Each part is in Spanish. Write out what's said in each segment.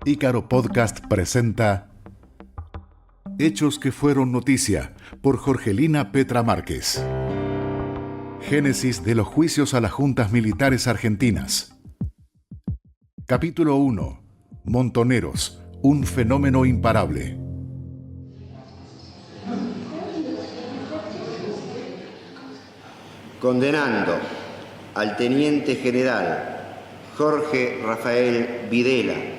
Ícaro Podcast presenta Hechos que fueron noticia por Jorgelina Petra Márquez. Génesis de los juicios a las juntas militares argentinas. Capítulo 1. Montoneros, un fenómeno imparable. Condenando al teniente general Jorge Rafael Videla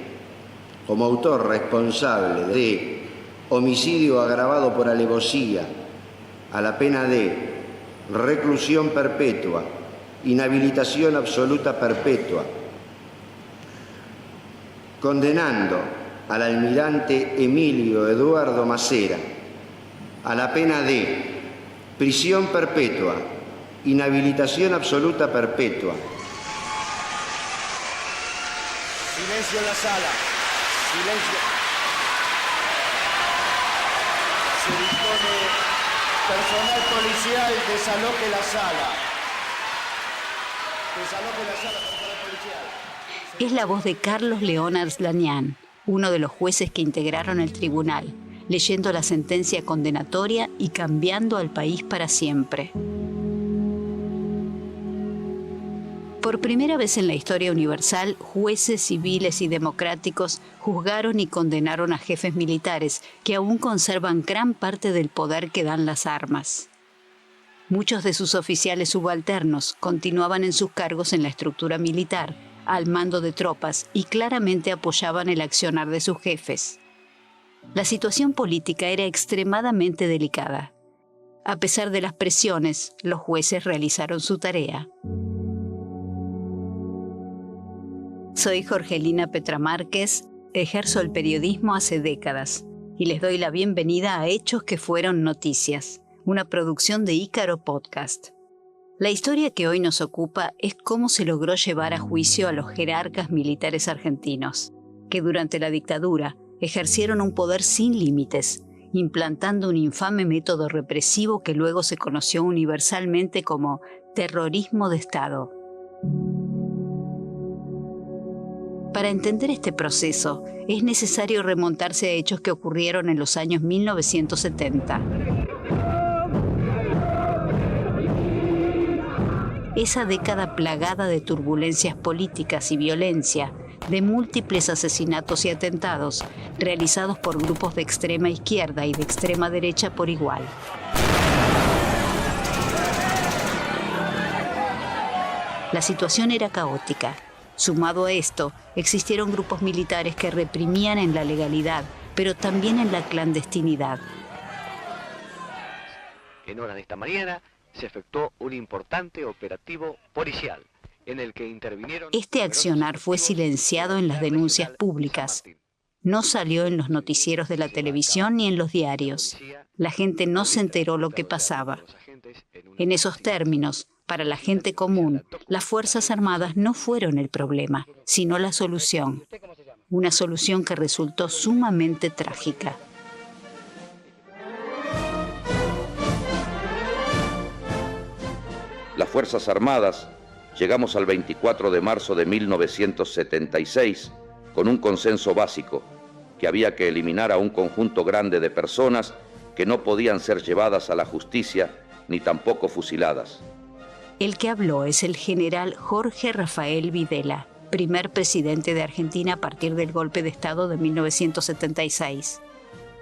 como autor responsable de homicidio agravado por alevosía a la pena de reclusión perpetua, inhabilitación absoluta perpetua. Condenando al almirante Emilio Eduardo Macera a la pena de prisión perpetua, inhabilitación absoluta perpetua. Silencio en la sala. Silencio. Se dispone personal policial, desaloje la sala. Desaloje la sala, personal policial. Es la voz de Carlos León Arslanian, uno de los jueces que integraron el tribunal, leyendo la sentencia condenatoria y cambiando al país para siempre. Por primera vez en la historia universal, jueces civiles y democráticos juzgaron y condenaron a jefes militares que aún conservan gran parte del poder que dan las armas. Muchos de sus oficiales subalternos continuaban en sus cargos en la estructura militar, al mando de tropas, y claramente apoyaban el accionar de sus jefes. La situación política era extremadamente delicada. A pesar de las presiones, los jueces realizaron su tarea. Soy Jorgelina Petra Márquez, ejerzo el periodismo hace décadas y les doy la bienvenida a Hechos que fueron noticias, una producción de Ícaro Podcast. La historia que hoy nos ocupa es cómo se logró llevar a juicio a los jerarcas militares argentinos, que durante la dictadura ejercieron un poder sin límites, implantando un infame método represivo que luego se conoció universalmente como terrorismo de Estado. Para entender este proceso, es necesario remontarse a hechos que ocurrieron en los años 1970. Esa década plagada de turbulencias políticas y violencia, de múltiples asesinatos y atentados realizados por grupos de extrema izquierda y de extrema derecha por igual. La situación era caótica. Sumado a esto, existieron grupos militares que reprimían en la legalidad, pero también en la clandestinidad. En horas de esta mañana se efectuó un importante operativo policial en el que intervinieron... Este accionar fue silenciado en las denuncias públicas. No salió en los noticieros de la televisión ni en los diarios. La gente no se enteró lo que pasaba. En esos términos, para la gente común, las Fuerzas Armadas no fueron el problema, sino la solución. Una solución que resultó sumamente trágica. Las Fuerzas Armadas llegamos al 24 de marzo de 1976 con un consenso básico, que había que eliminar a un conjunto grande de personas que no podían ser llevadas a la justicia ni tampoco fusiladas. El que habló es el general Jorge Rafael Videla, primer presidente de Argentina a partir del golpe de Estado de 1976.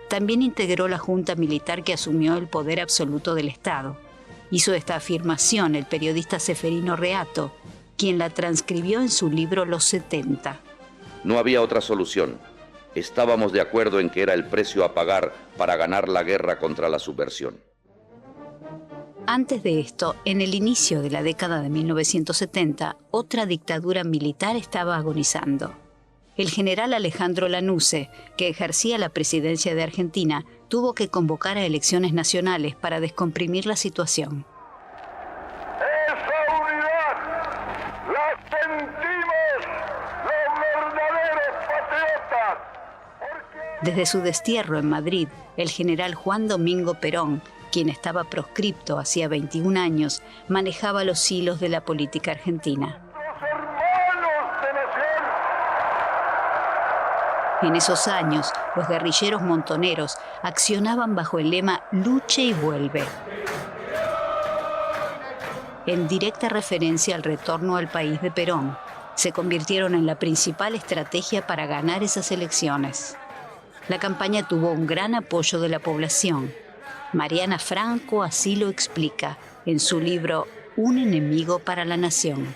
También integró la Junta Militar que asumió el poder absoluto del Estado. Hizo esta afirmación el periodista Ceferino Reato, quien la transcribió en su libro Los 70. No había otra solución. Estábamos de acuerdo en que era el precio a pagar para ganar la guerra contra la subversión. Antes de esto, en el inicio de la década de 1970, otra dictadura militar estaba agonizando. El general Alejandro Lanusse, que ejercía la presidencia de Argentina, tuvo que convocar a elecciones nacionales para descomprimir la situación. ¡Esa unidad la sentimos los verdaderos patriotas! Desde su destierro en Madrid, el general Juan Domingo Perón, quien estaba proscripto hacía 21 años, manejaba los hilos de la política argentina. ¡Los hermanos de nación! En esos años, los guerrilleros montoneros accionaban bajo el lema «Luche y vuelve», en directa referencia al retorno al país de Perón. Se convirtieron en la principal estrategia para ganar esas elecciones. La campaña tuvo un gran apoyo de la población. Mariana Franco así lo explica en su libro Un enemigo para la nación.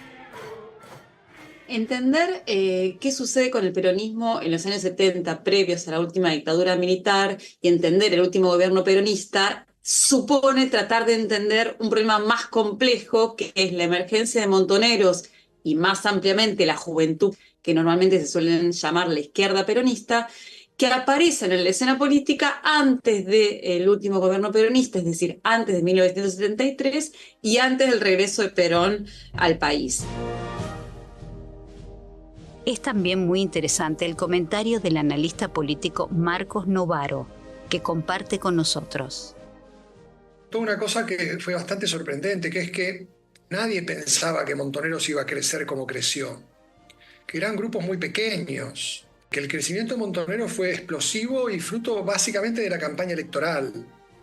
Entender qué sucede con el peronismo en los años 70, previos a la última dictadura militar, y entender el último gobierno peronista, supone tratar de entender un problema más complejo, que es la emergencia de montoneros y más ampliamente la juventud, que normalmente se suelen llamar la izquierda peronista, que aparecen en la escena política antes del último gobierno peronista, es decir, antes de 1973 y antes del regreso de Perón al país. Es también muy interesante el comentario del analista político Marcos Novaro, que comparte con nosotros. Una cosa que fue bastante sorprendente, que es que nadie pensaba que Montoneros iba a crecer como creció, que eran grupos muy pequeños, que el crecimiento de Montoneros fue explosivo y fruto básicamente de la campaña electoral.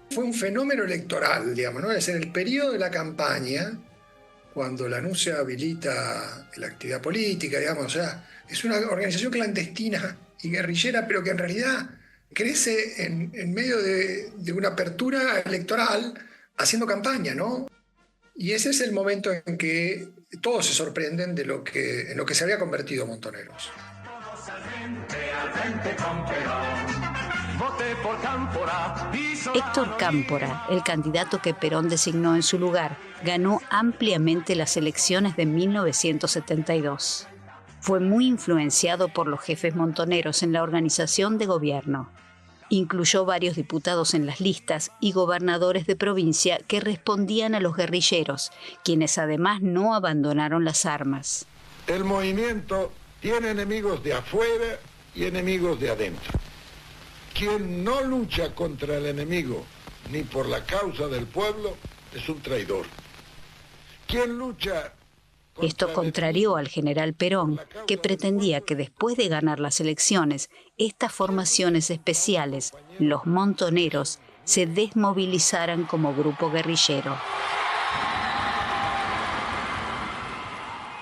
Fue un fenómeno electoral, digamos, ¿no? Es en el periodo de la campaña, cuando la anuncia habilita la actividad política, digamos, o sea, es una organización clandestina y guerrillera, pero que en realidad crece en medio de una apertura electoral haciendo campaña, ¿no? Y ese es el momento en que todos se sorprenden en lo que se había convertido Montoneros. Héctor Cámpora, el candidato que Perón designó en su lugar, ganó ampliamente las elecciones de 1972. Fue muy influenciado por los jefes montoneros en la organización de gobierno. Incluyó varios diputados en las listas y gobernadores de provincia que respondían a los guerrilleros, quienes además no abandonaron las armas. El movimiento tiene enemigos de afuera y enemigos de adentro. Quien no lucha contra el enemigo ni por la causa del pueblo es un traidor. Quien lucha... Esto contrarió al general Perón, que pretendía que después de ganar las elecciones, estas formaciones especiales, los montoneros, se desmovilizaran como grupo guerrillero.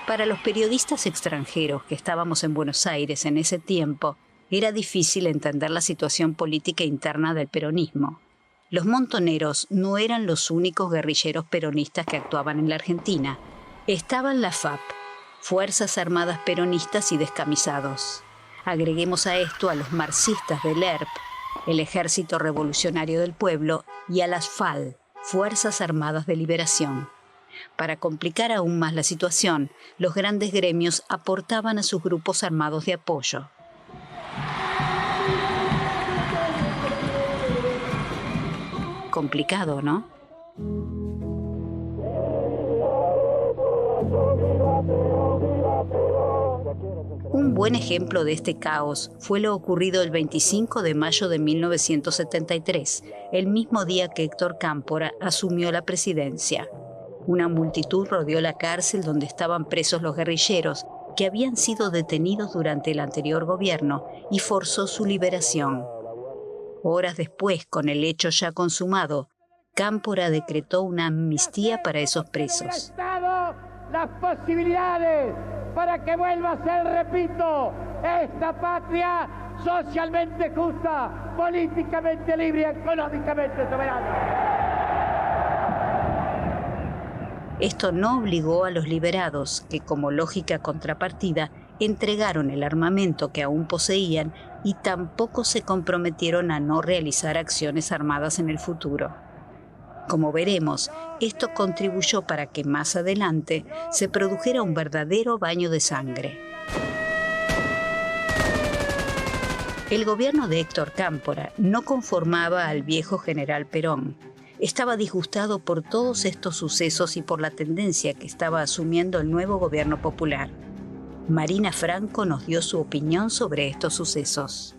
Para los periodistas extranjeros que estábamos en Buenos Aires en ese tiempo, era difícil entender la situación política interna del peronismo. Los montoneros no eran los únicos guerrilleros peronistas que actuaban en la Argentina. Estaban la FAP, Fuerzas Armadas Peronistas y Descamisados. Agreguemos a esto a los marxistas del ERP, el Ejército Revolucionario del Pueblo, y a las FAL, Fuerzas Armadas de Liberación. Para complicar aún más la situación, los grandes gremios aportaban a sus grupos armados de apoyo. Complicado, ¿no? Un buen ejemplo de este caos fue lo ocurrido el 25 de mayo de 1973, el mismo día que Héctor Cámpora asumió la presidencia. Una multitud rodeó la cárcel donde estaban presos los guerrilleros, que habían sido detenidos durante el anterior gobierno, y forzó su liberación. Horas después, con el hecho ya consumado, Cámpora decretó una amnistía para esos presos. Las posibilidades para que vuelva a ser, repito, esta patria socialmente justa, políticamente libre y económicamente soberana. Esto no obligó a los liberados, que como lógica contrapartida entregaron el armamento que aún poseían y tampoco se comprometieron a no realizar acciones armadas en el futuro. Como veremos, esto contribuyó para que más adelante se produjera un verdadero baño de sangre. El gobierno de Héctor Cámpora no conformaba al viejo general Perón. Estaba disgustado por todos estos sucesos y por la tendencia que estaba asumiendo el nuevo gobierno popular. Marina Franco nos dio su opinión sobre estos sucesos.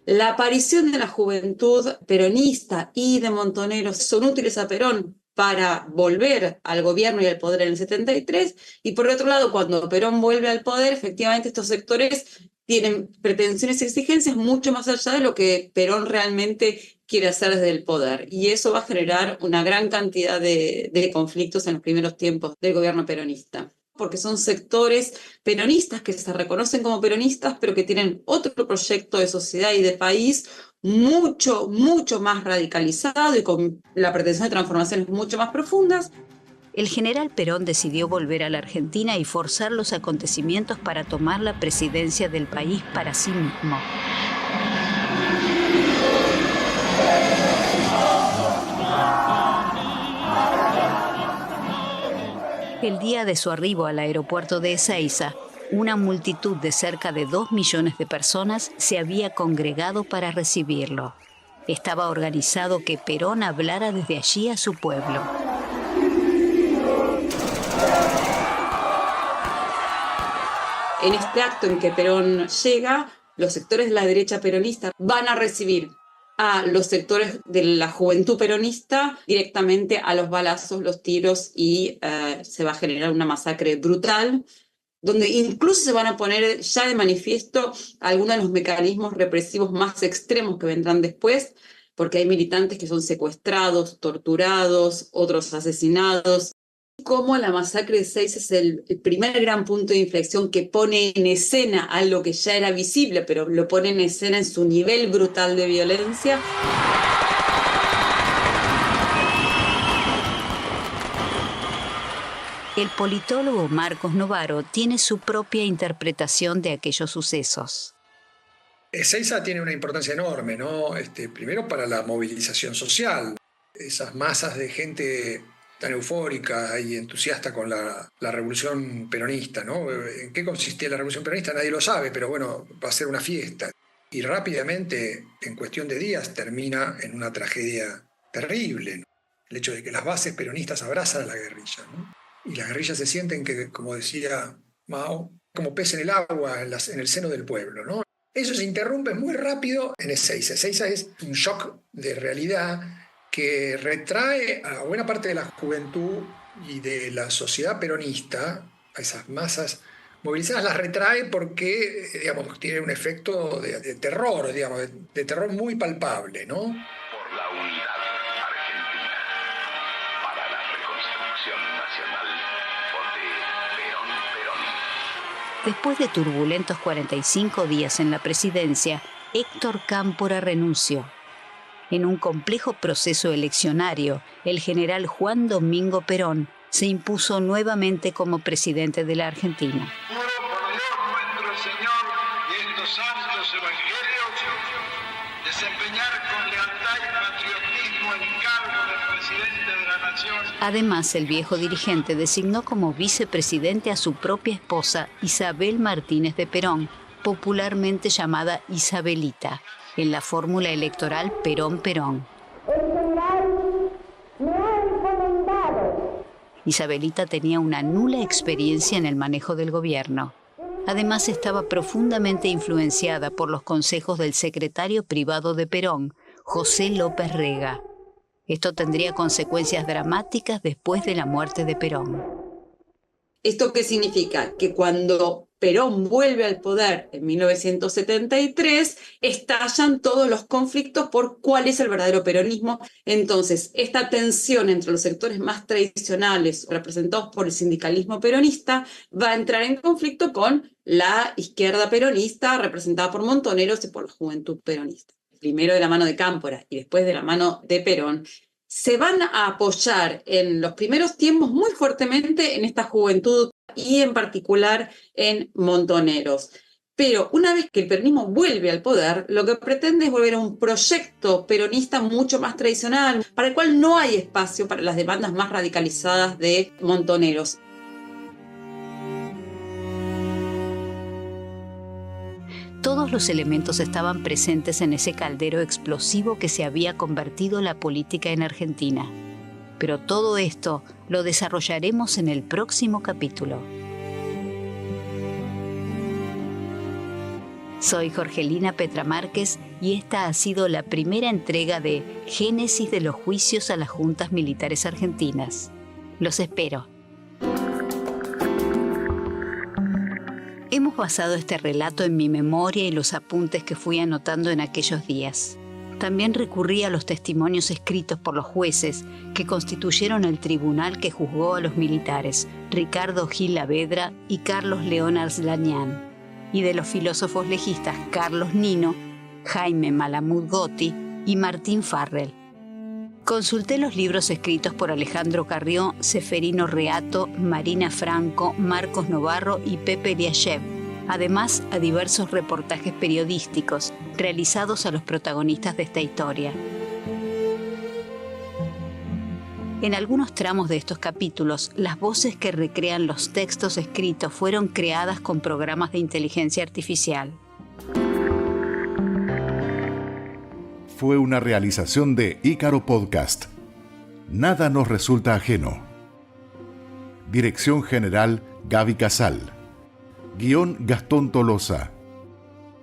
La aparición de la juventud peronista y de montoneros son útiles a Perón para volver al gobierno y al poder en el 73, y por otro lado, cuando Perón vuelve al poder, efectivamente estos sectores tienen pretensiones y exigencias mucho más allá de lo que Perón realmente quiere hacer desde el poder. Y eso va a generar una gran cantidad de conflictos en los primeros tiempos del gobierno peronista, porque son sectores peronistas que se reconocen como peronistas, pero que tienen otro proyecto de sociedad y de país mucho, mucho más radicalizado y con la pretensión de transformaciones mucho más profundas. El general Perón decidió volver a la Argentina y forzar los acontecimientos para tomar la presidencia del país para sí mismo. El día de su arribo al aeropuerto de Ezeiza, una multitud de cerca de 2 millones de personas se había congregado para recibirlo. Estaba organizado que Perón hablara desde allí a su pueblo. En este acto en que Perón llega, los sectores de la derecha peronista van a recibir a los sectores de la juventud peronista directamente a los balazos, los tiros, y se va a generar una masacre brutal, donde incluso se van a poner ya de manifiesto algunos de los mecanismos represivos más extremos que vendrán después, porque hay militantes que son secuestrados, torturados, otros asesinados. Como la masacre de Ezeiza es el primer gran punto de inflexión que pone en escena algo que ya era visible, pero lo pone en escena en su nivel brutal de violencia. El politólogo Marcos Novaro tiene su propia interpretación de aquellos sucesos. Ezeiza tiene una importancia enorme, ¿no? Primero para la movilización social. Esas masas de gente tan eufórica y entusiasta con la revolución peronista, ¿no? ¿En qué consistía la revolución peronista? Nadie lo sabe, pero bueno, va a ser una fiesta. Y rápidamente, en cuestión de días, termina en una tragedia terrible, ¿no? El hecho de que las bases peronistas abrazan a la guerrilla, ¿no? Y las guerrillas se sienten que, como decía Mao, como pez en el agua, en el seno del pueblo, ¿no? Eso se interrumpe muy rápido en Ezeiza. Ezeiza es un shock de realidad que retrae a buena parte de la juventud y de la sociedad peronista, a esas masas movilizadas, las retrae porque, digamos, tiene un efecto de terror, digamos, de terror muy palpable, ¿no? Por la unidad argentina, para la reconstrucción nacional, voté Perón. Después de turbulentos 45 días en la presidencia, Héctor Cámpora renunció. En un complejo proceso eleccionario, el general Juan Domingo Perón se impuso nuevamente como presidente de la Argentina. Juro por Dios nuestro Señor y estos santos evangelios, desempeñar con lealtad y patriotismo el cargo de presidente de la nación. Además, el viejo dirigente designó como vicepresidente a su propia esposa, Isabel Martínez de Perón, popularmente llamada Isabelita, en la fórmula electoral Perón-Perón. El general me ha encomendado. Isabelita tenía una nula experiencia en el manejo del gobierno. Además, estaba profundamente influenciada por los consejos del secretario privado de Perón, José López Rega. Esto tendría consecuencias dramáticas después de la muerte de Perón. ¿Esto qué significa? Que cuando Perón vuelve al poder en 1973, estallan todos los conflictos por cuál es el verdadero peronismo. Entonces, esta tensión entre los sectores más tradicionales, representados por el sindicalismo peronista, va a entrar en conflicto con la izquierda peronista, representada por Montoneros y por la juventud peronista. Primero de la mano de Cámpora y después de la mano de Perón, se van a apoyar en los primeros tiempos muy fuertemente en esta juventud y en particular en Montoneros. Pero una vez que el peronismo vuelve al poder, lo que pretende es volver a un proyecto peronista mucho más tradicional, para el cual no hay espacio para las demandas más radicalizadas de Montoneros. Todos los elementos estaban presentes en ese caldero explosivo que se había convertido la política en Argentina. Pero todo esto lo desarrollaremos en el próximo capítulo. Soy Jorgelina Petra Márquez y esta ha sido la primera entrega de Génesis de los juicios a las juntas militares argentinas. Los espero. Hemos basado este relato en mi memoria y los apuntes que fui anotando en aquellos días. También recurrí a los testimonios escritos por los jueces que constituyeron el tribunal que juzgó a los militares, Ricardo Gil Lavedra y Carlos León Arslanian, y de los filósofos legistas Carlos Nino, Jaime Malamud Gotti y Martín Farrell. Consulté los libros escritos por Alejandro Carrió, Seferino Reato, Marina Franco, Marcos Novarro y Pepe Liachev, además a diversos reportajes periodísticos realizados a los protagonistas de esta historia. En algunos tramos de estos capítulos, las voces que recrean los textos escritos fueron creadas con programas de inteligencia artificial. Fue una realización de Ícaro Podcast. Nada nos resulta ajeno. Dirección General Gaby Casal. Guión Gastón Tolosa.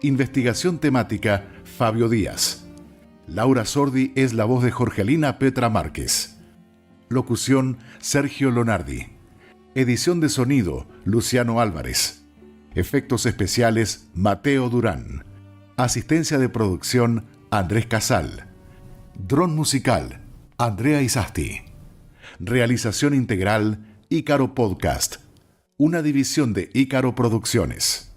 Investigación temática Fabio Díaz. Laura Sordi es la voz de Jorgelina Petra Márquez. Locución Sergio Lonardi. Edición de sonido Luciano Álvarez. Efectos especiales Mateo Durán. Asistencia de producción Andrés Casal. Dron musical Andrea Isasti. Realización integral Ícaro Podcast. Una división de Ícaro Producciones.